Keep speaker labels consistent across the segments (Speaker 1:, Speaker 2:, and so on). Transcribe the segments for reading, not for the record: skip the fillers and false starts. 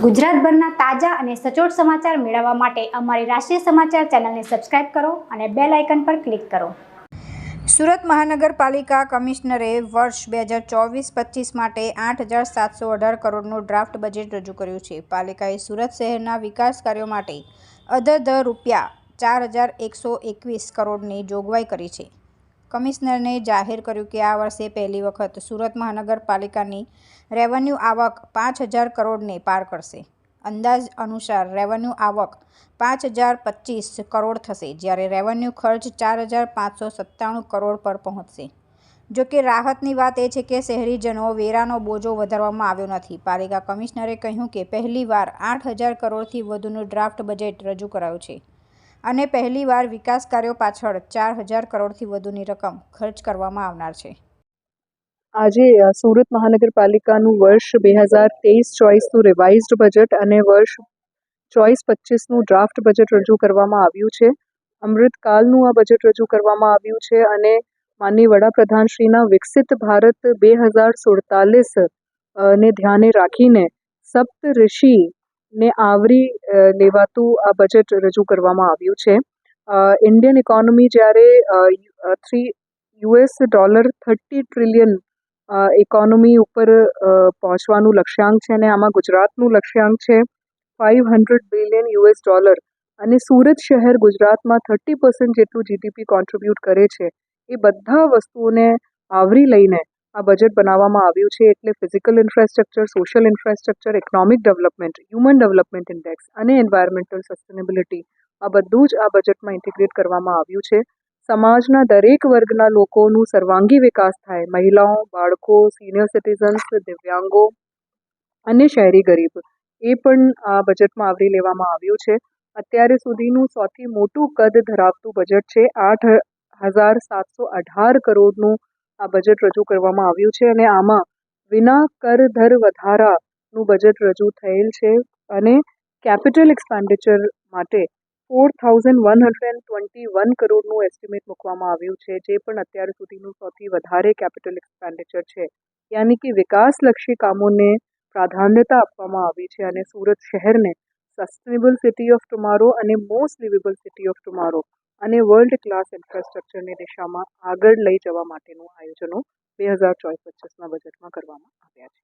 Speaker 1: ગુજરાતભરના તાજા અને સચોટ સમાચાર મેળવવા માટે અમારી રાષ્ટ્રીય સમાચાર ચેનલને સબસ્ક્રાઇબ કરો અને બેલ આઇકન પર ક્લિક કરો. સુરત મહાનગરપાલિકા કમિશનરે વર્ષ 2024-25 માટે 8,718 કરોડનું ડ્રાફ્ટ બજેટ રજૂ કર્યું છે. પાલિકાએ સુરત શહેરના વિકાસ કાર્યો માટે અધધ રૂપિયા 4,121 કરોડની જોગવાઈ કરી છે. કમિશનરે જાહેર કર્યું કે આ વર્ષે પહેલી વખત સુરત મહાનગરપાલિકાની રેવન્યુ આવક 5,000 કરોડને પાર કરશે. અંદાજ અનુસાર રેવન્યુ આવક 5,025 કરોડ થશે, જ્યારે રેવન્યુ ખર્ચ 4,597 કરોડ પર પહોંચશે. જોકે રાહતની વાત એ છે કે શહેરીજનો વેરાનો બોજો વધારવામાં આવ્યો નથી. પાલિકા કમિશનરે કહ્યું કે પહેલીવાર 8,000 કરોડથી વધુનું ડ્રાફ્ટ બજેટ રજૂ કરાયું છે અને પહેલીવાર વિકાસ કાર્યો પાછળ 4,000 કરોડથી વધુની રકમ ખર્ચ કરવામાં આવનાર છે.
Speaker 2: આજે સુરત મહાનગરપાલિકાનું વર્ષ 2023-24નું રિવાઇઝ્ડ બજેટ અને વર્ષ 24-25નું ડ્રાફ્ટ બજેટ રજૂ કરવામાં આવ્યું છે. અમૃતકાલનું આ બજેટ રજૂ કરવામાં આવ્યું છે અને માનનીય વડાપ્રધાનશ્રીના વિકસિત ભારત 2047 ને ધ્યાને રાખીને સપ્તઋષિને આવરી લેવાતું આ બજેટ રજૂ કરવામાં આવ્યું છે. ઇન્ડિયન ઇકોનોમી જ્યારે $30 ટ્રિલિયન ઇકોનોમી ઉપર પહોંચવાનું લક્ષ્યાંક છે અને આમાં ગુજરાતનું લક્ષ્યાંક છે $500 બિલિયન અને સુરત શહેર ગુજરાતમાં 30% જેટલું જીડીપી કોન્ટ્રીબ્યુટ કરે છે. એ બધા વસ્તુઓને આવરી લઈને આ બજેટ બનાવવામાં આવ્યું છે. એટલે physical infrastructure, social infrastructure, economic development, human development index અને એન્વાયરમેન્ટલ સસ્ટેનેબિલિટી આ બધું જ આ બજેટમાં ઇન્ટિગ્રેટ કરવામાં આવ્યું છે. સમાજના દરેક વર્ગના લોકોનું સર્વાંગી વિકાસ થાય, મહિલાઓ, બાળકો, સિનિયર સિટીઝન્સ, દિવ્યાંગો અને શહેરી ગરીબ એ પણ આ બજેટમાં આવરી લેવામાં આવ્યું છે. અત્યારે સુધીનું સૌથી મોટું કદ ધરાવતું બજેટ છે. 8,718 કરોડનું આ બજેટ રજૂ કરવામાં આવ્યું છે અને આમાં વિના કર દર વધારાનું બજેટ રજૂ થયેલ છે અને કેપિટલ એક્સપેન્ડિચર માટે 4,121 કરોડનું એસ્ટિમેટ મૂકવામાં આવ્યું છે, જે પણ અત્યાર સુધીનું સૌથી વધારે કેપિટલ એક્સપેન્ડિચર છે. યાની કે વિકાસલક્ષી કામોને પ્રાધાન્યતા આપવામાં આવી છે અને સુરત શહેરને સસ્ટેનેબલ સિટી ઓફ ટુમોરો અને most liveable city of tomorrow અને વર્લ્ડ ક્લાસ ઇન્ફ્રાસ્ટ્રક્ચરની દિશામાં આગળ લઈ જવા માટેનું આયોજનો 2024-25ના બજેટમાં કરવામાં આવ્યા છે.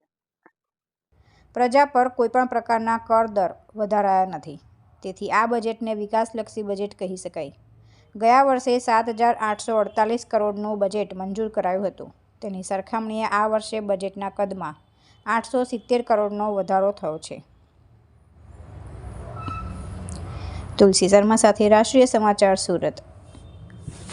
Speaker 1: પ્રજા પર કોઈપણ પ્રકારના કર દર વધારાયા નથી, તેથી આ બજેટને વિકાસલક્ષી બજેટ કહી શકાય. ગયા વર્ષે 7,848 કરોડનું બજેટ મંજૂર કરાયું હતું. તેની સરખામણીએ આ વર્ષે બજેટના કદમાં 870 કરોડનો વધારો થયો છે. તુલસી શર્મા સાથે રાષ્ટ્રીય સમાચાર, સુરત.